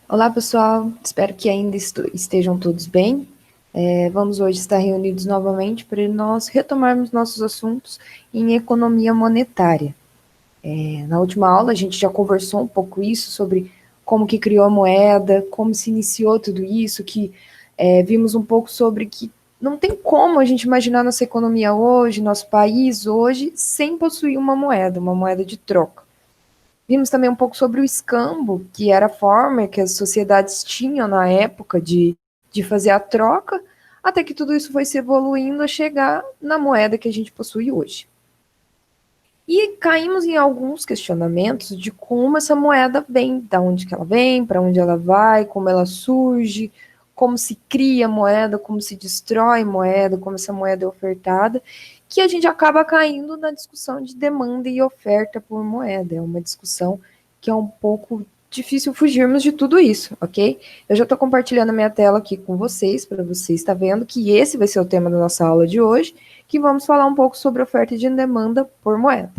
Olá, pessoal. Espero que ainda estejam todos bem. Vamos hoje estar reunidos novamente para nós retomarmos nossos assuntos em economia monetária. Na última aula, a gente já conversou um pouco isso sobre como que criou a moeda, como se iniciou tudo isso, vimos um pouco sobre que não tem como a gente imaginar nossa economia hoje, nosso país hoje, sem possuir uma moeda de troca. Vimos também um pouco sobre o escambo, que era a forma que as sociedades tinham na época de fazer a troca, até que tudo isso foi se evoluindo a chegar na moeda que a gente possui hoje. E caímos em alguns questionamentos de como essa moeda vem, da onde que ela vem, para onde ela vai, como ela surge, como se cria moeda, como se destrói moeda, como essa moeda é ofertada, que a gente acaba caindo na discussão de demanda e oferta por moeda. É uma discussão que é um pouco difícil fugirmos de tudo isso, ok? Eu já estou compartilhando a minha tela aqui com vocês, para você estar vendo que esse vai ser o tema da nossa aula de hoje, que vamos falar um pouco sobre oferta e de demanda por moeda.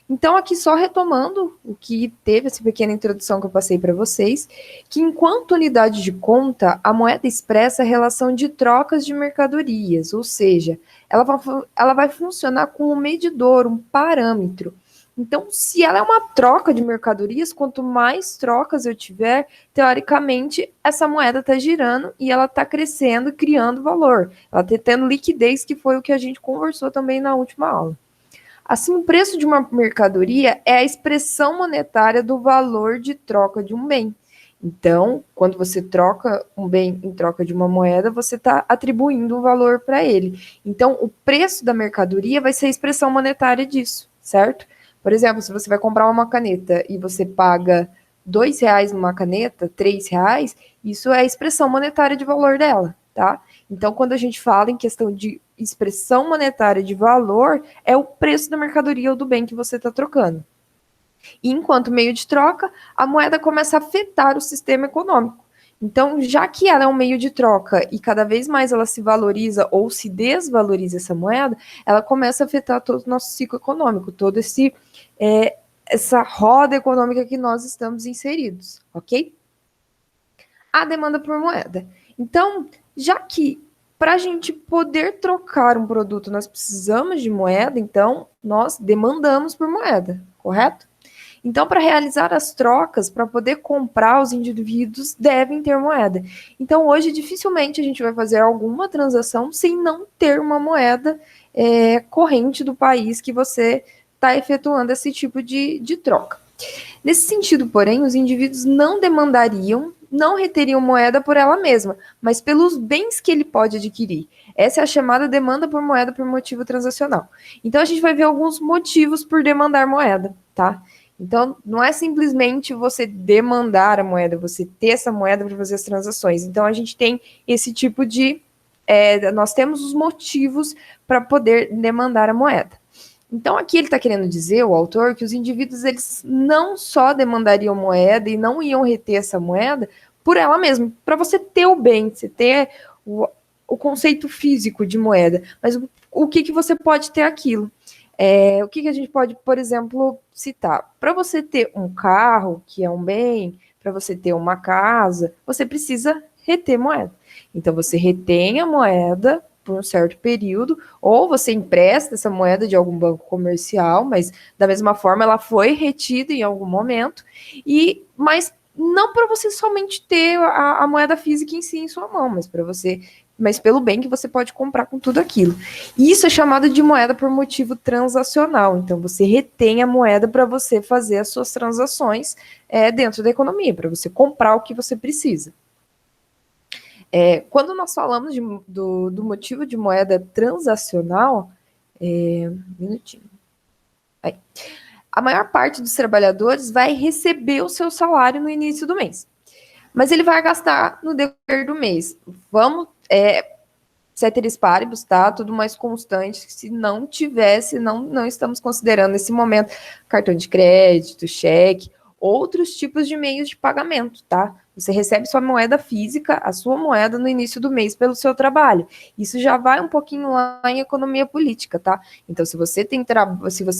Então, aqui só retomando o que teve, essa pequena introdução que eu passei para vocês, que enquanto unidade de conta, a moeda expressa a relação de trocas de mercadorias, ou seja, ela vai funcionar como um medidor, um parâmetro. Então, se ela é uma troca de mercadorias, quanto mais trocas eu tiver, teoricamente, essa moeda está girando e ela está crescendo, criando valor. Ela está tendo liquidez, que foi o que a gente conversou também na última aula. Assim, o preço de uma mercadoria é a expressão monetária do valor de troca de um bem. Então, quando você troca um bem em troca de uma moeda, você está atribuindo um valor para ele. Então, o preço da mercadoria vai ser a expressão monetária disso, certo? Por exemplo, se você vai comprar uma caneta e você paga R$ 2 numa caneta, R$ 3, isso é a expressão monetária de valor dela, tá? Então, quando a gente fala em questão de expressão monetária de valor, é o preço da mercadoria ou do bem que você está trocando. E enquanto meio de troca, a moeda começa a afetar o sistema econômico. Então, já que ela é um meio de troca e cada vez mais ela se valoriza ou se desvaloriza essa moeda, ela começa a afetar todo o nosso ciclo econômico, todo essa roda econômica que nós estamos inseridos, ok? A demanda por moeda. Então, já que para a gente poder trocar um produto nós precisamos de moeda, então nós demandamos por moeda, correto? Então, para realizar as trocas, para poder comprar, os indivíduos devem ter moeda. Então, hoje, dificilmente a gente vai fazer alguma transação sem não ter uma moeda corrente do país que você está efetuando esse tipo de troca. Nesse sentido, porém, os indivíduos não demandariam, não reteriam moeda por ela mesma, mas pelos bens que ele pode adquirir. Essa é a chamada demanda por moeda por motivo transacional. Então, a gente vai ver alguns motivos por demandar moeda, tá? Então, não é simplesmente você demandar a moeda, você ter essa moeda para fazer as transações. Então, a gente tem esse tipo de. Nós temos os motivos para poder demandar a moeda. Então, aqui ele está querendo dizer, o autor, que os indivíduos eles não só demandariam moeda e não iam reter essa moeda por ela mesma, para você ter o bem, você ter o conceito físico de moeda, mas o que você pode ter aquilo? O que a gente pode, por exemplo, citar? Para você ter um carro, que é um bem, para você ter uma casa, você precisa reter moeda. Então, você retém a moeda por um certo período, ou você empresta essa moeda de algum banco comercial, mas da mesma forma ela foi retida em algum momento, mas não para você somente ter a moeda física em si em sua mão, mas pelo bem que você pode comprar com tudo aquilo. E isso é chamado de moeda por motivo transacional. Então, você retém a moeda para você fazer as suas transações dentro da economia, para você comprar o que você precisa. Quando nós falamos do motivo de moeda transacional, um minutinho. Aí. A maior parte dos trabalhadores vai receber o seu salário no início do mês, mas ele vai gastar no decorrer do mês. Vamos, ceteris paribus, tá? Tudo mais constante. Se não tivesse, não estamos considerando nesse momento cartão de crédito, cheque, outros tipos de meios de pagamento, tá? Você recebe sua moeda física, a sua moeda no início do mês pelo seu trabalho. Isso já vai um pouquinho lá em economia política, tá? Então, se você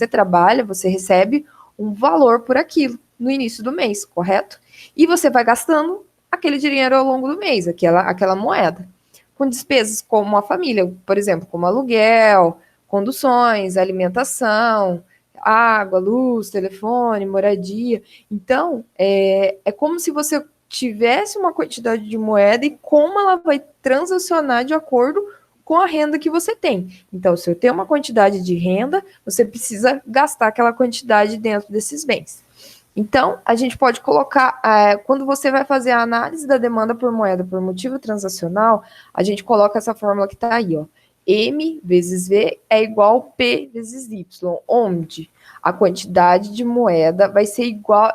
trabalha, você recebe um valor por aquilo no início do mês, correto? E você vai gastando aquele dinheiro ao longo do mês, aquela moeda. Com despesas como a família, por exemplo, como aluguel, conduções, alimentação, água, luz, telefone, moradia. Então, é como se você tivesse uma quantidade de moeda e como ela vai transacionar de acordo com a renda que você tem. Então, se eu tenho uma quantidade de renda, você precisa gastar aquela quantidade dentro desses bens. Então, a gente pode colocar, quando você vai fazer a análise da demanda por moeda por motivo transacional, a gente coloca essa fórmula que está aí, ó. M vezes V é igual a P vezes Y, onde a quantidade de moeda vai ser igual,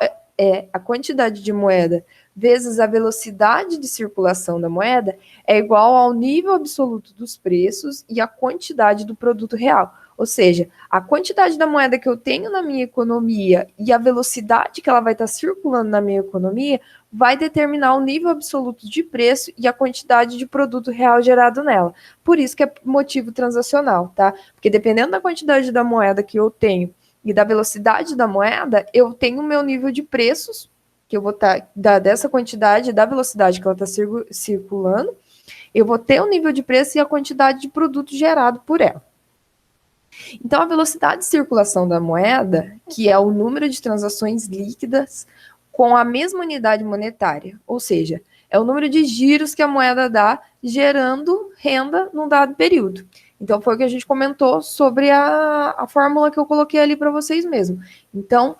a quantidade de moeda vezes a velocidade de circulação da moeda é igual ao nível absoluto dos preços e a quantidade do produto real. Ou seja, a quantidade da moeda que eu tenho na minha economia e a velocidade que ela vai estar circulando na minha economia vai determinar o nível absoluto de preço e a quantidade de produto real gerado nela. Por isso que é motivo transacional, tá? Porque dependendo da quantidade da moeda que eu tenho e da velocidade da moeda, eu tenho o meu nível de preços, que eu vou estar dessa quantidade, da velocidade que ela está circulando, eu vou ter o nível de preço e a quantidade de produto gerado por ela. Então, a velocidade de circulação da moeda, que é o número de transações líquidas com a mesma unidade monetária, ou seja, é o número de giros que a moeda dá gerando renda num dado período. Então, foi o que a gente comentou sobre a fórmula que eu coloquei ali para vocês mesmo. Então,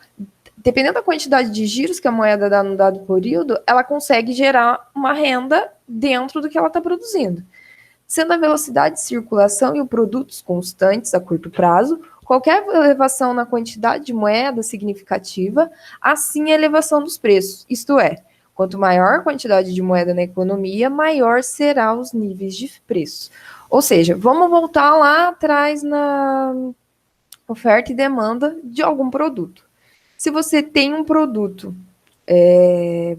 dependendo da quantidade de giros que a moeda dá num dado período, ela consegue gerar uma renda dentro do que ela está produzindo. Sendo a velocidade de circulação e os produtos constantes a curto prazo, qualquer elevação na quantidade de moeda significativa, assim a elevação dos preços. Isto é, quanto maior a quantidade de moeda na economia, maior serão os níveis de preço. Ou seja, vamos voltar lá atrás na oferta e demanda de algum produto. Se você tem um produto,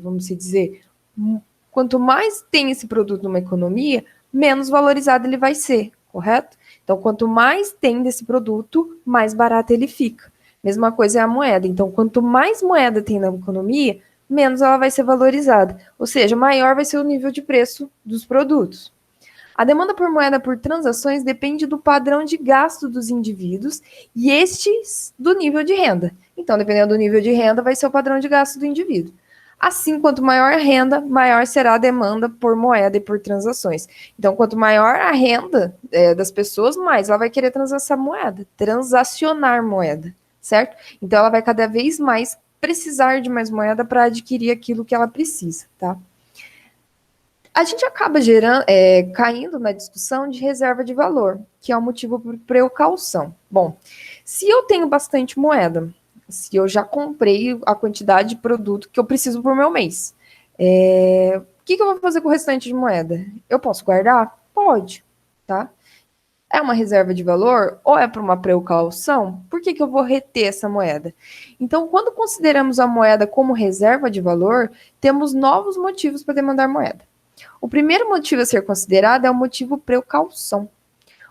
vamos dizer, quanto mais tem esse produto numa economia, menos valorizado ele vai ser, correto? Então, quanto mais tem desse produto, mais barato ele fica. Mesma coisa é a moeda. Então, quanto mais moeda tem na economia, menos ela vai ser valorizada. Ou seja, maior vai ser o nível de preço dos produtos. A demanda por moeda por transações depende do padrão de gasto dos indivíduos e estes do nível de renda. Então, dependendo do nível de renda, vai ser o padrão de gasto do indivíduo. Assim, quanto maior a renda, maior será a demanda por moeda e por transações. Então, quanto maior a renda das pessoas, mais ela vai querer transacionar moeda, certo? Então, ela vai cada vez mais precisar de mais moeda para adquirir aquilo que ela precisa, tá? A gente acaba caindo na discussão de reserva de valor, que é o motivo por precaução. Bom, se eu tenho bastante moeda, se eu já comprei a quantidade de produto que eu preciso por meu mês, o que eu vou fazer com o restante de moeda? Eu posso guardar? Pode, tá? É uma reserva de valor ou é para uma precaução? Por que eu vou reter essa moeda? Então, quando consideramos a moeda como reserva de valor, temos novos motivos para demandar moeda. O primeiro motivo a ser considerado é o motivo precaução.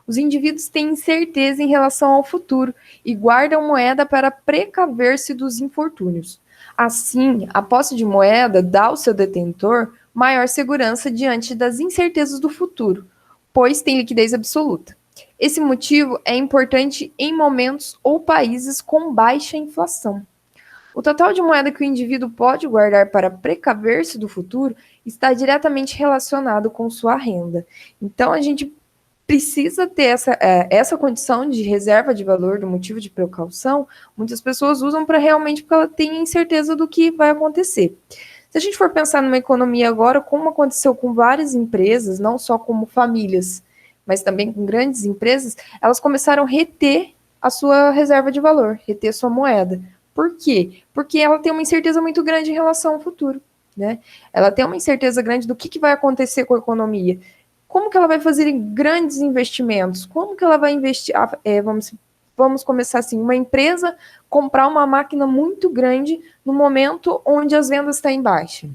Os indivíduos têm incerteza em relação ao futuro e guardam moeda para precaver-se dos infortúnios. Assim, a posse de moeda dá ao seu detentor maior segurança diante das incertezas do futuro, pois tem liquidez absoluta. Esse motivo é importante em momentos ou países com baixa inflação. O total de moeda que o indivíduo pode guardar para precaver-se do futuro está diretamente relacionado com sua renda. Então, a gente precisa ter essa condição de reserva de valor, do motivo de precaução. Muitas pessoas usam para realmente porque ela tem incerteza do que vai acontecer. Se a gente for pensar numa economia agora, como aconteceu com várias empresas, não só como famílias, mas também com grandes empresas, elas começaram a reter a sua reserva de valor, reter sua moeda. Por quê? Porque ela tem uma incerteza muito grande em relação ao futuro, né? Ela tem uma incerteza grande do que vai acontecer com a economia. Como que ela vai fazer em grandes investimentos? Como que ela vai investir? Vamos começar assim, uma empresa comprar uma máquina muito grande no momento onde as vendas estão em baixa.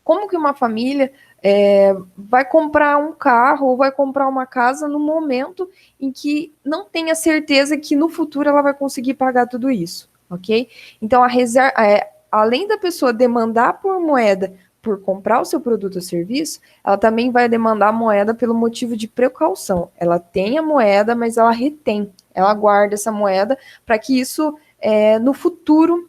Como que uma família vai comprar um carro ou vai comprar uma casa no momento em que não tem a certeza que no futuro ela vai conseguir pagar tudo isso, ok? Então, além da pessoa demandar por moeda por comprar o seu produto ou serviço, ela também vai demandar a moeda pelo motivo de precaução. Ela tem a moeda, mas ela retém, ela guarda essa moeda para que isso, no futuro,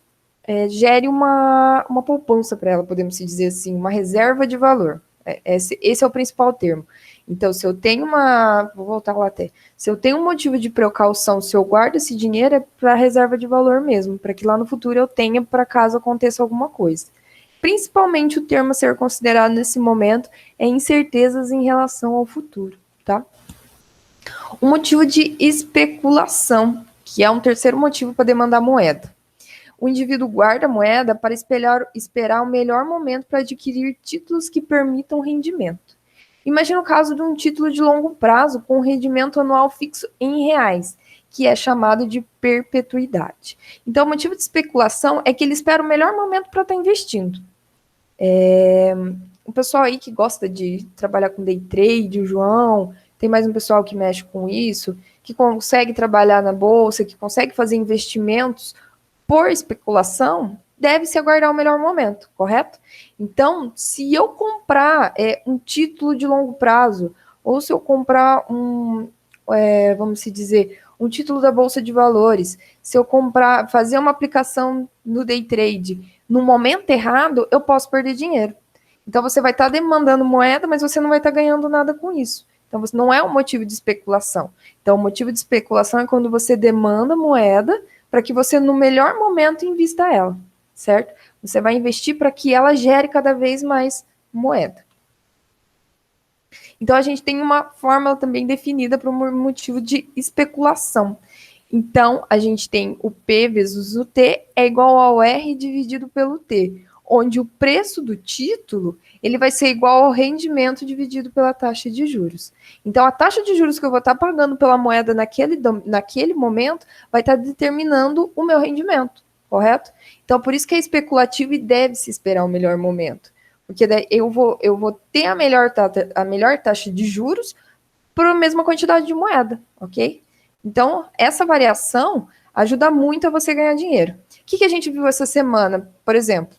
gere uma poupança para ela, podemos dizer assim, uma reserva de valor. Esse é o principal termo. Então, se eu tenho vou voltar lá até. Se eu tenho um motivo de precaução, se eu guardo esse dinheiro, é para reserva de valor mesmo, para que lá no futuro eu tenha para caso aconteça alguma coisa. Principalmente o termo a ser considerado nesse momento é incertezas em relação ao futuro, tá? O motivo de especulação, que é um terceiro motivo para demandar moeda. O indivíduo guarda a moeda para esperar o melhor momento para adquirir títulos que permitam rendimento. Imagina o caso de um título de longo prazo com rendimento anual fixo em reais, que é chamado de perpetuidade. Então, o motivo de especulação é que ele espera o melhor momento para estar investindo. O pessoal aí que gosta de trabalhar com day trade, o João, tem mais um pessoal que mexe com isso, que consegue trabalhar na bolsa, que consegue fazer investimentos por especulação, deve-se aguardar o melhor momento, correto? Então, se eu comprar um título de longo prazo, ou se eu comprar vamos dizer, um título da Bolsa de Valores, se eu fazer uma aplicação no day trade no momento errado, eu posso perder dinheiro. Então, você vai estar demandando moeda, mas você não vai estar ganhando nada com isso. Então, não é um motivo de especulação. Então, o motivo de especulação é quando você demanda moeda para que você, no melhor momento, invista ela, certo? Você vai investir para que ela gere cada vez mais moeda. Então, a gente tem uma fórmula também definida para um motivo de especulação. Então, a gente tem o P vezes o T é igual ao R dividido pelo T, onde o preço do título ele vai ser igual ao rendimento dividido pela taxa de juros. Então, a taxa de juros que eu vou estar pagando pela moeda naquele momento vai estar determinando o meu rendimento, correto? Então, por isso que é especulativo e deve-se esperar o melhor momento. Porque daí eu vou ter a melhor taxa de juros por a mesma quantidade de moeda, ok? Então, essa variação ajuda muito a você ganhar dinheiro. O que a gente viu essa semana, por exemplo?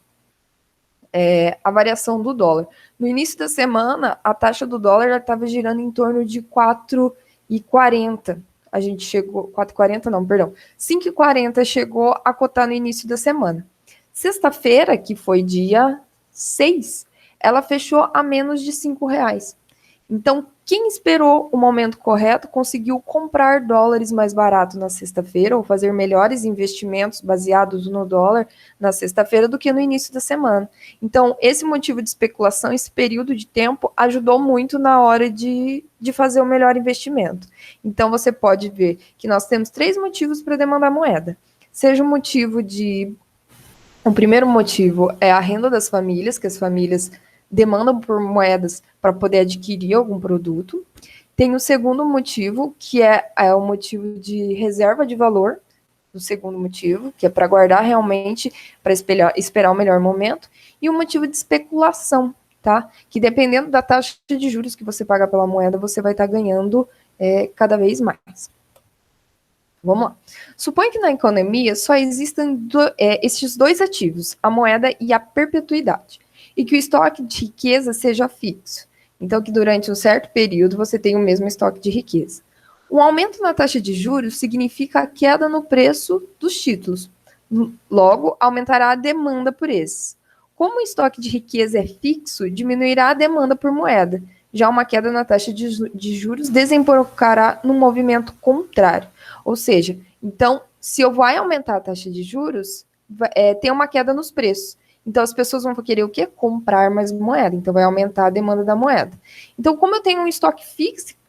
A variação do dólar. No início da semana, a taxa do dólar estava girando em torno de 4,40. A gente chegou... 4,40 não, perdão. 5,40 chegou a cotar no início da semana. Sexta-feira, que foi dia 6, ela fechou a menos de R$5. Então, quem esperou o momento correto conseguiu comprar dólares mais barato na sexta-feira ou fazer melhores investimentos baseados no dólar na sexta-feira do que no início da semana. Então, esse motivo de especulação, esse período de tempo, ajudou muito na hora de fazer o melhor investimento. Então, você pode ver que nós temos 3 motivos para demandar moeda. Seja o motivo de... O primeiro motivo é a renda das famílias, que as famílias demandam por moedas para poder adquirir algum produto. Tem o segundo motivo, que é o motivo de reserva de valor, o segundo motivo, que é para guardar realmente, para esperar o melhor momento. E o motivo de especulação, tá? Que dependendo da taxa de juros que você paga pela moeda, você vai estar ganhando cada vez mais. Vamos lá. Suponha que na economia só existam esses 2 ativos, a moeda e a perpetuidade, e que o estoque de riqueza seja fixo. Então, que durante um certo período você tem o mesmo estoque de riqueza. Um aumento na taxa de juros significa a queda no preço dos títulos. Logo, aumentará a demanda por esses. Como o estoque de riqueza é fixo, diminuirá a demanda por moeda. Já uma queda na taxa de juros desembocará num movimento contrário. Ou seja, então, se eu vai aumentar a taxa de juros, tem uma queda nos preços. Então, as pessoas vão querer o quê? Comprar mais moeda. Então, vai aumentar a demanda da moeda. Então, como eu tenho um estoque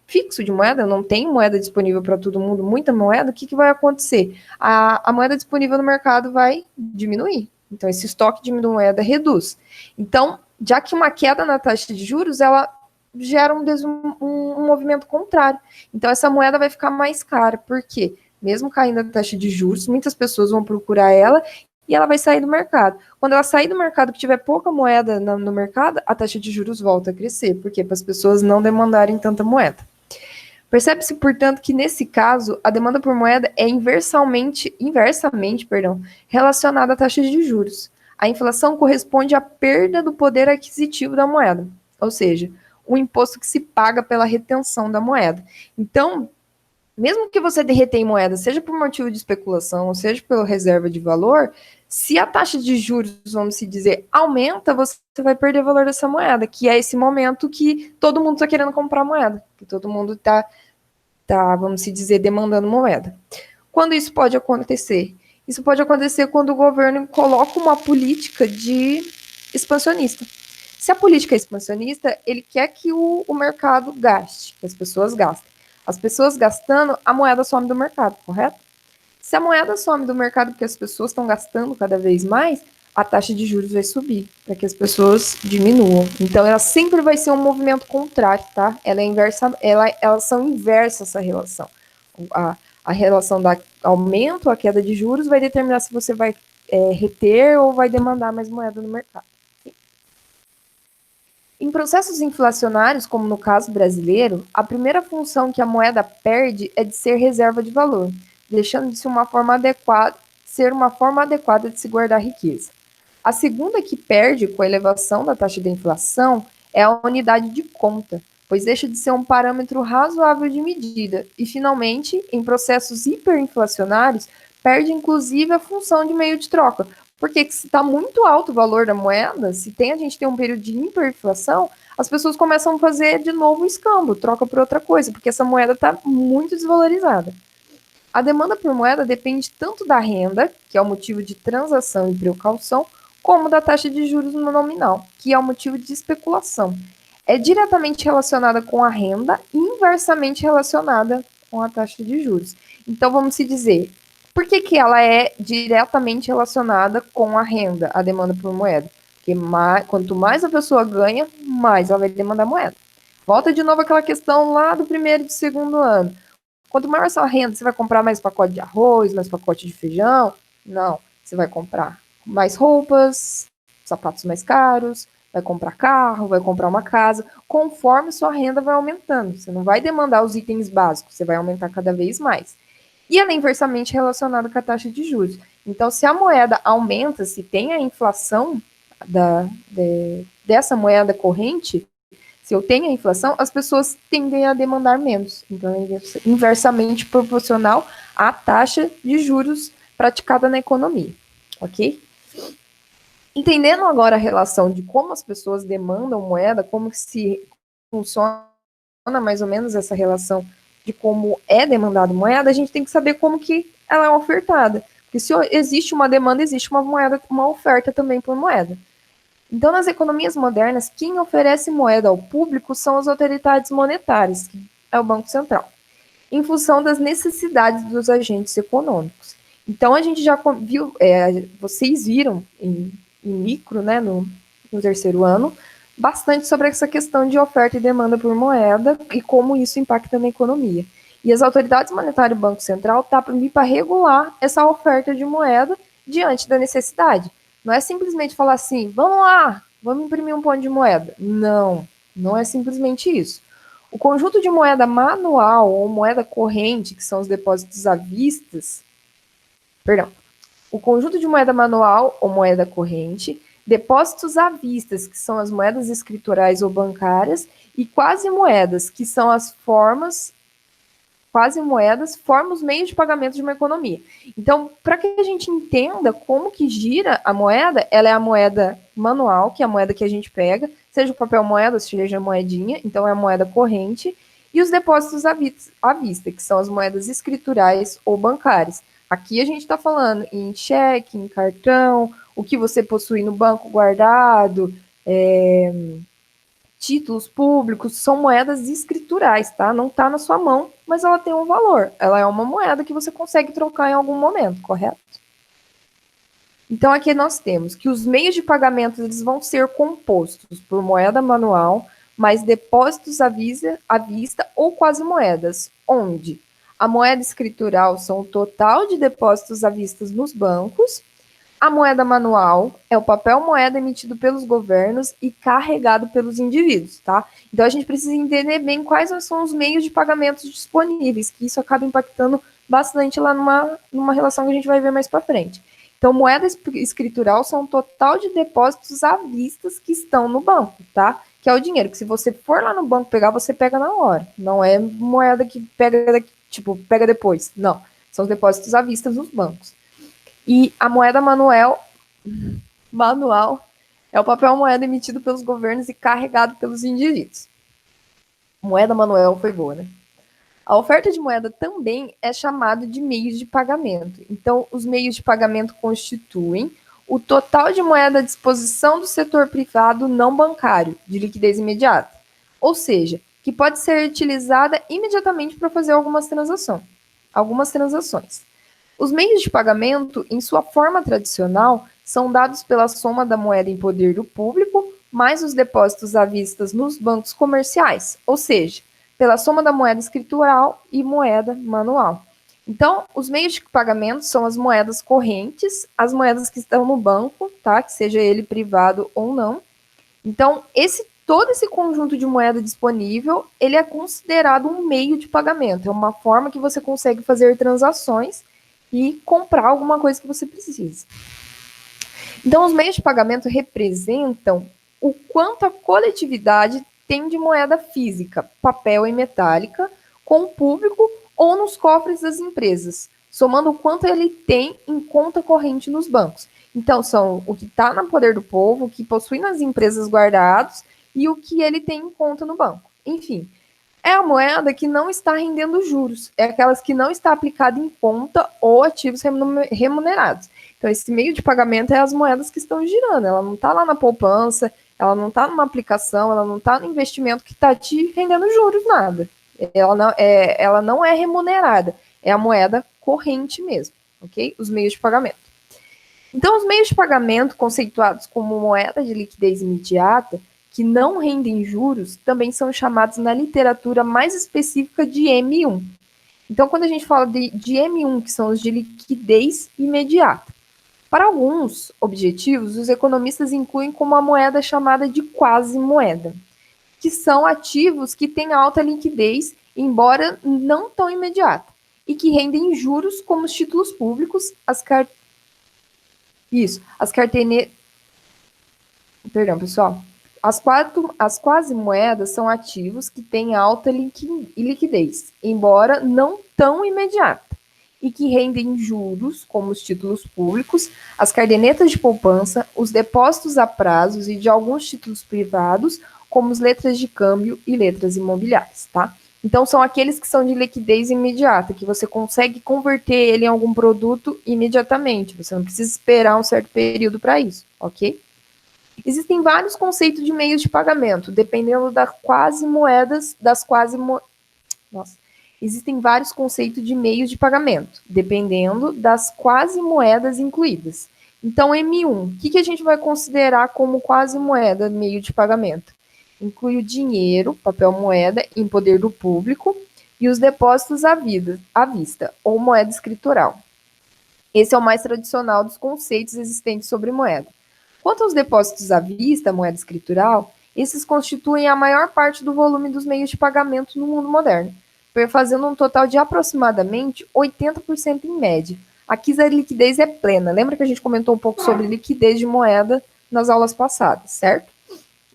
fixo de moeda, eu não tenho moeda disponível para todo mundo, muita moeda, o que vai acontecer? A moeda disponível no mercado vai diminuir. Então, esse estoque de moeda reduz. Então, já que uma queda na taxa de juros, ela gera um movimento contrário. Então, essa moeda vai ficar mais cara. Por quê? Mesmo caindo a taxa de juros, muitas pessoas vão procurar ela e ela vai sair do mercado. Quando ela sair do mercado, que tiver pouca moeda no mercado, a taxa de juros volta a crescer. Por quê? Para as pessoas não demandarem tanta moeda. Percebe-se, portanto, que nesse caso, a demanda por moeda é inversamente relacionada à taxa de juros. A inflação corresponde à perda do poder aquisitivo da moeda, ou seja, o imposto que se paga pela retenção da moeda. Então, mesmo que você retém moeda, seja por motivo de especulação, ou seja pela reserva de valor, se a taxa de juros, vamos se dizer, aumenta, você vai perder o valor dessa moeda, que é esse momento que todo mundo está querendo comprar moeda, que todo mundo está, vamos se dizer, demandando moeda. Quando isso pode acontecer? Isso pode acontecer quando o governo coloca uma política de expansionista. Se a política é expansionista, ele quer que o mercado gaste, que as pessoas gastem. As pessoas gastando, a moeda some do mercado, correto? Se a moeda some do mercado porque as pessoas estão gastando cada vez mais, a taxa de juros vai subir, para que as pessoas diminuam. Então, ela sempre vai ser um movimento contrário, tá? Ela é inversa, elas são inversas essa relação. A relação da aumento, a queda de juros, vai determinar se você vai reter ou vai demandar mais moeda no mercado. Em processos inflacionários, como no caso brasileiro, a primeira função que a moeda perde é de ser reserva de valor, deixando de ser uma forma adequada de se guardar riqueza. A segunda que perde com a elevação da taxa de inflação é a unidade de conta, pois deixa de ser um parâmetro razoável de medida. E, finalmente, em processos hiperinflacionários, perde inclusive a função de meio de troca, porque se está muito alto o valor da moeda, se a gente tem um período de hiperinflação, as pessoas começam a fazer de novo o escambo, troca por outra coisa, porque essa moeda está muito desvalorizada. A demanda por moeda depende tanto da renda, que é o motivo de transação e precaução, como da taxa de juros no nominal, que é o motivo de especulação. É diretamente relacionada com a renda e inversamente relacionada com a taxa de juros. Então, vamos se dizer, por que ela é diretamente relacionada com a renda, a demanda por moeda? Porque quanto mais a pessoa ganha, mais ela vai demandar moeda. Volta de novo aquela questão lá do primeiro e do segundo ano. Quanto maior a sua renda, você vai comprar mais pacote de arroz, mais pacote de feijão? Não, você vai comprar mais roupas, sapatos mais caros, vai comprar carro, vai comprar uma casa, conforme sua renda vai aumentando. Você não vai demandar os itens básicos, você vai aumentar cada vez mais. E ela é inversamente relacionada com a taxa de juros. Então, se a moeda aumenta, se tem a inflação dessa moeda corrente, se eu tenho a inflação, as pessoas tendem a demandar menos. Então, é inversamente proporcional à taxa de juros praticada na economia. Ok? Entendendo agora a relação de como as pessoas demandam moeda, como se funciona mais ou menos essa relação de como é demandado moeda, a gente tem que saber como que ela é ofertada. Porque se existe uma demanda, existe uma moeda, uma oferta também por moeda. Então, nas economias modernas, quem oferece moeda ao público são as autoridades monetárias, que é o Banco Central, em função das necessidades dos agentes econômicos. Então, a gente já viu, vocês viram em micro, né, no terceiro ano, bastante sobre essa questão de oferta e demanda por moeda e como isso impacta na economia. E as autoridades monetárias e o Banco Central estão para regular essa oferta de moeda diante da necessidade. Não é simplesmente falar assim, vamos lá, vamos imprimir um ponto de moeda. Não, não é simplesmente isso. O conjunto de moeda manual ou moeda corrente, que são os depósitos à vista, o conjunto de moeda manual ou moeda corrente, depósitos à vista, que são as moedas escriturais ou bancárias, e quasi-moedas, que são as quasi-moedas, formam os meios de pagamento de uma economia. Então, para que a gente entenda como que gira a moeda, ela é a moeda manual, que é a moeda que a gente pega, seja o papel moeda, seja a moedinha, então é a moeda corrente, e os depósitos à vista, que são as moedas escriturais ou bancárias. Aqui a gente está falando em cheque, em cartão, o que você possui no banco guardado, títulos públicos, são moedas escriturais, tá? Não está na sua mão, mas ela tem um valor. Ela é uma moeda que você consegue trocar em algum momento, correto? Então, aqui nós temos que os meios de pagamento eles vão ser compostos por moeda manual, mais depósitos à vista ou quase moedas, onde a moeda escritural são o total de depósitos à vista nos bancos. A moeda manual é o papel moeda emitido pelos governos e carregado pelos indivíduos, tá? Então a gente precisa entender bem quais são os meios de pagamento disponíveis, que isso acaba impactando bastante lá numa relação que a gente vai ver mais para frente. Então, moeda escritural são o total de depósitos à vista que estão no banco, tá? Que é o dinheiro que se você for lá no banco pegar, você pega na hora. Não é moeda que pega, tipo, pega depois. Não. São os depósitos à vista nos bancos. E a moeda manual é o papel moeda emitido pelos governos e carregado pelos indivíduos. Moeda manual foi boa, né? A oferta de moeda também é chamada de meios de pagamento. Então, os meios de pagamento constituem o total de moeda à disposição do setor privado não bancário, de liquidez imediata. Ou seja, que pode ser utilizada imediatamente para fazer algumas transações. Os meios de pagamento, em sua forma tradicional, são dados pela soma da moeda em poder do público mais os depósitos à vista nos bancos comerciais, ou seja, pela soma da moeda escritural e moeda manual. Então, os meios de pagamento são as moedas correntes, as moedas que estão no banco, tá? Que seja ele privado ou não. Então, todo esse conjunto de moeda disponível, ele é considerado um meio de pagamento. É uma forma que você consegue fazer transações e comprar alguma coisa que você precisa. Então, os meios de pagamento representam o quanto a coletividade tem de moeda física, papel e metálica, com o público ou nos cofres das empresas, somando o quanto ele tem em conta corrente nos bancos. Então, são o que está no poder do povo, o que possui nas empresas guardados e o que ele tem em conta no banco. Enfim, é a moeda que não está rendendo juros, é aquelas que não está aplicada em conta ou ativos remunerados. Então, esse meio de pagamento é as moedas que estão girando, ela não está lá na poupança, ela não está numa aplicação, ela não está no investimento que está te rendendo juros, nada. Ela não é remunerada, é a moeda corrente mesmo, ok? Os meios de pagamento. Então, os meios de pagamento conceituados como moeda de liquidez imediata, que não rendem juros, também são chamados na literatura mais específica de M1. Então, quando a gente fala de M1, que são os de liquidez imediata, para alguns objetivos, os economistas incluem como a moeda chamada de quasi-moeda, que são ativos que têm alta liquidez, embora não tão imediata, e que rendem juros como os títulos públicos, as carteirinhas. Perdão, pessoal. As quasi-moedas são ativos que têm alta liquidez, embora não tão imediata, e que rendem juros, como os títulos públicos, as cadernetas de poupança, os depósitos a prazos e de alguns títulos privados, como as letras de câmbio e letras imobiliárias, tá? Então, são aqueles que são de liquidez imediata, que você consegue converter ele em algum produto imediatamente, você não precisa esperar um certo período para isso, ok? Existem vários conceitos de meios de pagamento, dependendo das quasi-moedas, Existem vários conceitos de meios de pagamento, dependendo das quasi-moedas incluídas. Então, M1, o que a gente vai considerar como quasi-moeda, meio de pagamento? Inclui o dinheiro, papel moeda, em poder do público, e os depósitos à vista, ou moeda escritural. Esse é o mais tradicional dos conceitos existentes sobre moeda. Quanto aos depósitos à vista, moeda escritural, esses constituem a maior parte do volume dos meios de pagamento no mundo moderno, fazendo um total de aproximadamente 80% em média. Aqui a liquidez é plena. Lembra que a gente comentou um pouco sobre liquidez de moeda nas aulas passadas, certo?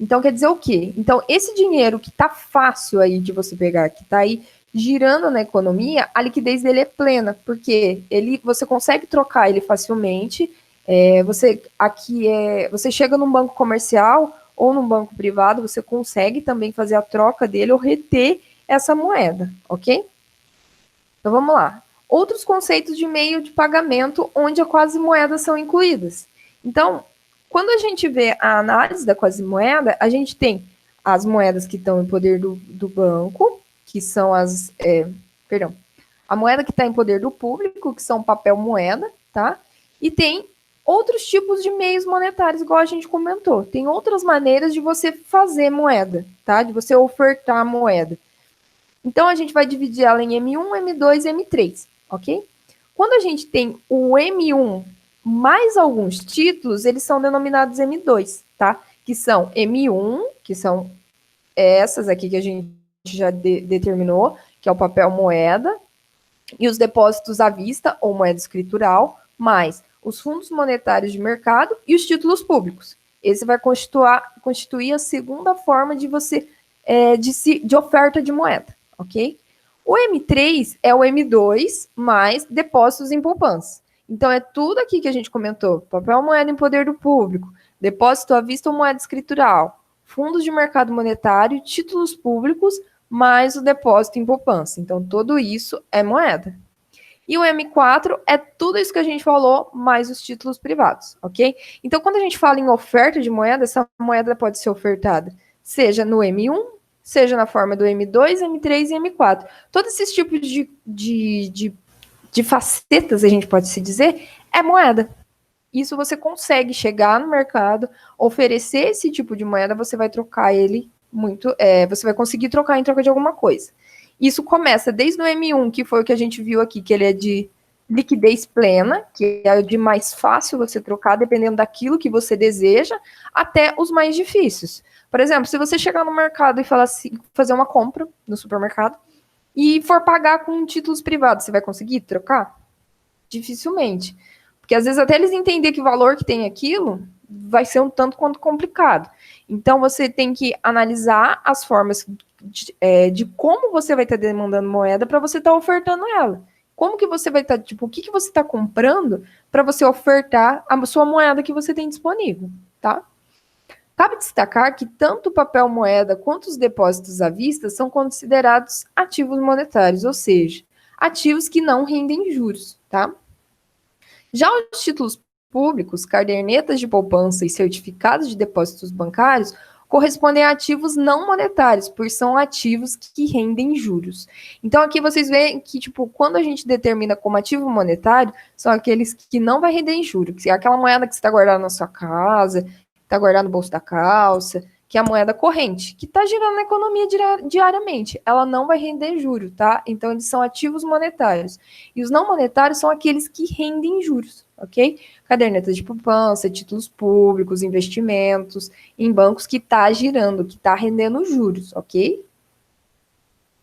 Então, quer dizer o quê? Então, esse dinheiro que está fácil aí de você pegar, que está aí girando na economia, a liquidez dele é plena, porque você consegue trocar ele facilmente. Você chega num banco comercial ou num banco privado, você consegue também fazer a troca dele ou reter essa moeda, ok? Então vamos lá. Outros conceitos de meio de pagamento onde as quasi-moedas são incluídas. Então, quando a gente vê a análise da quasi-moeda, a gente tem as moedas que estão em poder do banco, que são a moeda que está em poder do público, que são papel moeda, tá? E tem outros tipos de meios monetários, igual a gente comentou. Tem outras maneiras de você fazer moeda, tá? De você ofertar moeda. Então, a gente vai dividir ela em M1, M2 e M3, ok? Quando a gente tem o M1 mais alguns títulos, eles são denominados M2, tá? Que são M1, que são essas aqui que a gente já determinou, que é o papel moeda, e os depósitos à vista, ou moeda escritural, mais os fundos monetários de mercado e os títulos públicos. Esse vai constituir a segunda forma de você de oferta de moeda, ok? O M3 é o M2 mais depósitos em poupança. Então, é tudo aqui que a gente comentou: papel moeda em poder do público, depósito à vista ou moeda escritural, fundos de mercado monetário, títulos públicos, mais o depósito em poupança. Então, tudo isso é moeda. E o M4 é tudo isso que a gente falou, mais os títulos privados, ok? Então, quando a gente fala em oferta de moeda, essa moeda pode ser ofertada seja no M1, seja na forma do M2, M3 e M4. Todos esses tipos de facetas, a gente pode se dizer, é moeda. Isso você consegue chegar no mercado, oferecer esse tipo de moeda, você vai trocar ele você vai conseguir trocar em troca de alguma coisa. Isso começa desde o M1, que foi o que a gente viu aqui, que ele é de liquidez plena, que é o de mais fácil você trocar, dependendo daquilo que você deseja, até os mais difíceis. Por exemplo, se você chegar no mercado e falar assim, fazer uma compra no supermercado e for pagar com títulos privados, você vai conseguir trocar? Dificilmente. Porque às vezes até eles entenderem que valor que tem aquilo, vai ser um tanto quanto complicado. Então você tem que analisar as formas de como você vai estar demandando moeda para você estar ofertando ela. Como que você vai estar, tipo, o que você está comprando para você ofertar a sua moeda que você tem disponível, tá? Cabe destacar que tanto o papel moeda quanto os depósitos à vista são considerados ativos monetários, ou seja, ativos que não rendem juros, tá? Já os títulos públicos, cadernetas de poupança e certificados de depósitos bancários correspondem a ativos não monetários, pois são ativos que rendem juros. Então aqui vocês veem que, tipo, quando a gente determina como ativo monetário, são aqueles que não vai render em juros, que é aquela moeda que você está guardada na sua casa, está guardada no bolso da calça, que é a moeda corrente, que está girando na economia diariamente. Ela não vai render juros, tá? Então, eles são ativos monetários. E os não monetários são aqueles que rendem juros, ok? Cadernetas de poupança, títulos públicos, investimentos em bancos que está girando, que está rendendo juros, ok?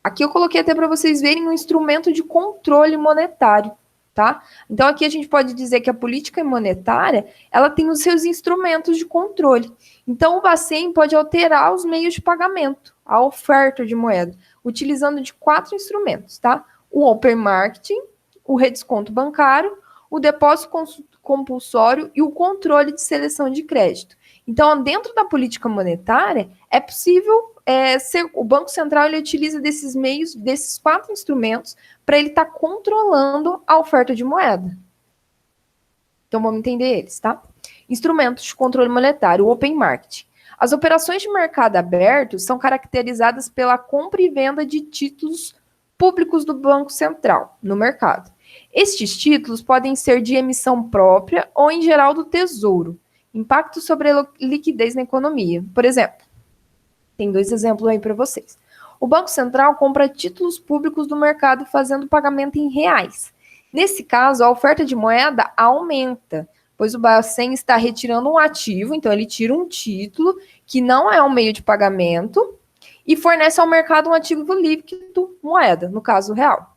Aqui eu coloquei até para vocês verem um instrumento de controle monetário, tá? Então aqui a gente pode dizer que a política monetária, ela tem os seus instrumentos de controle. Então o Bacen pode alterar os meios de pagamento, a oferta de moeda, utilizando de 4 instrumentos, tá? O open marketing, o redesconto bancário, o depósito compulsório e o controle de seleção de crédito. Então, dentro da política monetária, é possível o Banco Central ele utiliza desses meios, desses 4 instrumentos, para ele estar controlando a oferta de moeda. Então, vamos entender eles, tá? Instrumentos de controle monetário, o Open Market. As operações de mercado aberto são caracterizadas pela compra e venda de títulos públicos do Banco Central no mercado. Estes títulos podem ser de emissão própria ou, em geral, do Tesouro. Impacto sobre a liquidez na economia. Por exemplo, tem 2 exemplos aí para vocês. O Banco Central compra títulos públicos do mercado fazendo pagamento em reais. Nesse caso, a oferta de moeda aumenta, pois o Bacen está retirando um ativo, então ele tira um título que não é um meio de pagamento e fornece ao mercado um ativo líquido, moeda, no caso real.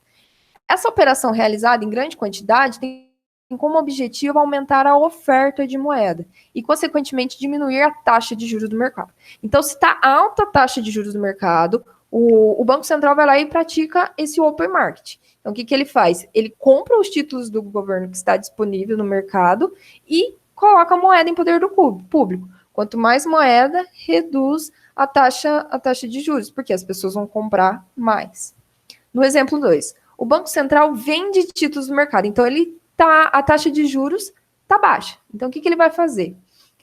Essa operação realizada em grande quantidade tem como objetivo aumentar a oferta de moeda e, consequentemente, diminuir a taxa de juros do mercado. Então, se está alta a taxa de juros do mercado, o Banco Central vai lá e pratica esse open market. Então, o que ele faz? Ele compra os títulos do governo que está disponível no mercado e coloca a moeda em poder do público. Quanto mais moeda, reduz a taxa de juros, porque as pessoas vão comprar mais. No exemplo 2, o Banco Central vende títulos no mercado. Então, a taxa de juros está baixa. Então, o que ele vai fazer?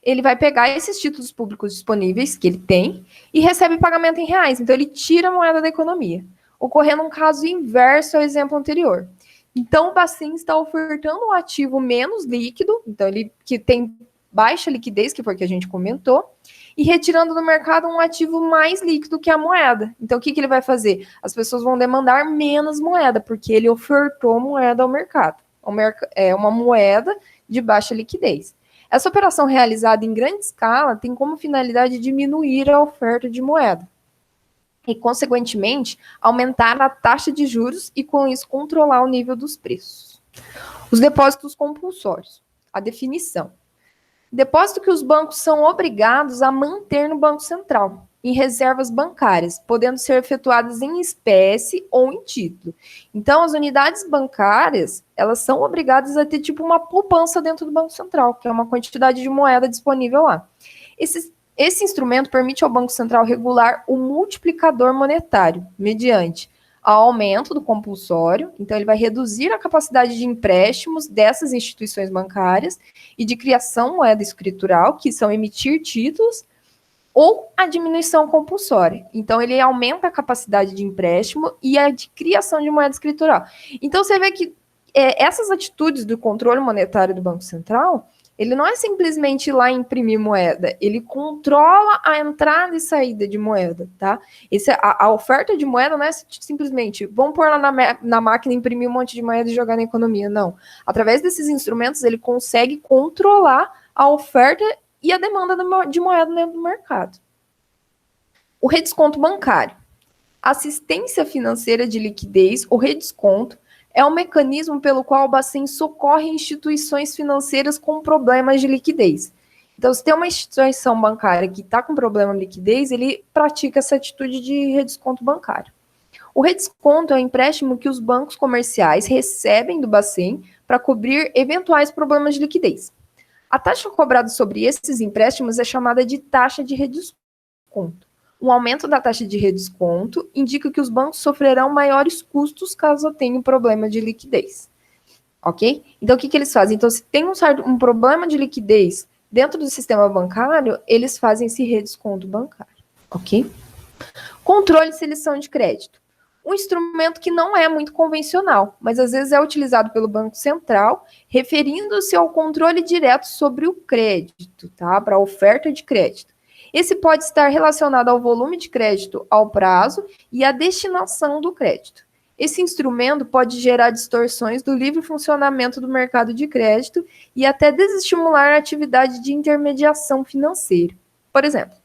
Ele vai pegar esses títulos públicos disponíveis que ele tem e recebe pagamento em reais. Então, ele tira a moeda da economia, ocorrendo um caso inverso ao exemplo anterior. Então, o Bacen está ofertando um ativo menos líquido, então ele que tem baixa liquidez, que foi o que a gente comentou, e retirando do mercado um ativo mais líquido que a moeda. Então, o que ele vai fazer? As pessoas vão demandar menos moeda, porque ele ofertou moeda ao mercado. É uma moeda de baixa liquidez. Essa operação realizada em grande escala tem como finalidade diminuir a oferta de moeda e, consequentemente, aumentar a taxa de juros e, com isso, controlar o nível dos preços. Os depósitos compulsórios. A definição. Depósito que os bancos são obrigados a manter no Banco Central, em reservas bancárias, podendo ser efetuadas em espécie ou em título. Então, as unidades bancárias, elas são obrigadas a ter tipo uma poupança dentro do Banco Central, que é uma quantidade de moeda disponível lá. Esse instrumento permite ao Banco Central regular o multiplicador monetário, mediante ao aumento do compulsório, então ele vai reduzir a capacidade de empréstimos dessas instituições bancárias e de criação moeda escritural, que são emitir títulos, ou a diminuição compulsória. Então, ele aumenta a capacidade de empréstimo e a de criação de moeda escritural. Então, você vê que essas atitudes do controle monetário do Banco Central, ele não é simplesmente ir lá imprimir moeda, ele controla a entrada e saída de moeda, tá? A oferta de moeda não é simplesmente, vamos pôr lá na máquina, imprimir um monte de moeda e jogar na economia, não. Através desses instrumentos, ele consegue controlar a oferta e a demanda de moeda dentro do mercado. O redesconto bancário. Assistência financeira de liquidez, o redesconto, é um mecanismo pelo qual o Bacen socorre instituições financeiras com problemas de liquidez. Então, se tem uma instituição bancária que está com problema de liquidez, ele pratica essa atitude de redesconto bancário. O redesconto é um empréstimo que os bancos comerciais recebem do Bacen para cobrir eventuais problemas de liquidez. A taxa cobrada sobre esses empréstimos é chamada de taxa de redesconto. Um aumento da taxa de redesconto indica que os bancos sofrerão maiores custos caso tenham problema de liquidez. Ok? Então, o que eles fazem? Então, se tem um problema de liquidez dentro do sistema bancário, eles fazem esse redesconto bancário. Ok? Controle de seleção de crédito. Um instrumento que não é muito convencional, mas às vezes é utilizado pelo Banco Central, referindo-se ao controle direto sobre o crédito, tá? Para a oferta de crédito. Esse pode estar relacionado ao volume de crédito, ao prazo e à destinação do crédito. Esse instrumento pode gerar distorções do livre funcionamento do mercado de crédito e até desestimular a atividade de intermediação financeira. Por exemplo,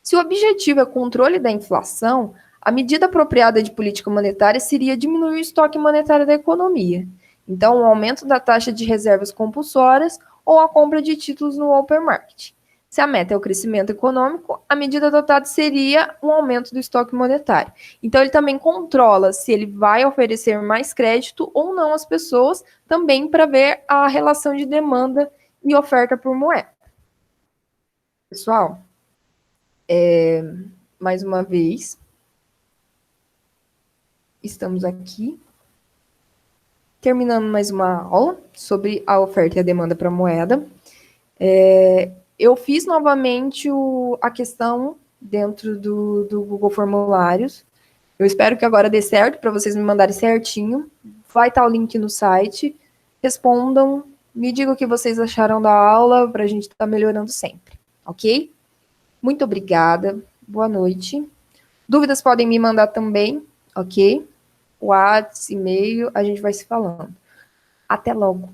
se o objetivo é controle da inflação, a medida apropriada de política monetária seria diminuir o estoque monetário da economia. Então, o aumento da taxa de reservas compulsórias ou a compra de títulos no open market. Se a meta é o crescimento econômico, a medida adotada seria um aumento do estoque monetário. Então, ele também controla se ele vai oferecer mais crédito ou não às pessoas, também para ver a relação de demanda e oferta por moeda. Pessoal, mais uma vez, estamos aqui, terminando mais uma aula sobre a oferta e a demanda para moeda. Eu fiz novamente a questão dentro do Google Formulários. Eu espero que agora dê certo para vocês me mandarem certinho. Vai estar o link no site. Respondam, me digam o que vocês acharam da aula para a gente estar melhorando sempre, ok? Muito obrigada. Boa noite. Dúvidas podem me mandar também, ok? WhatsApp, e-mail, a gente vai se falando. Até logo.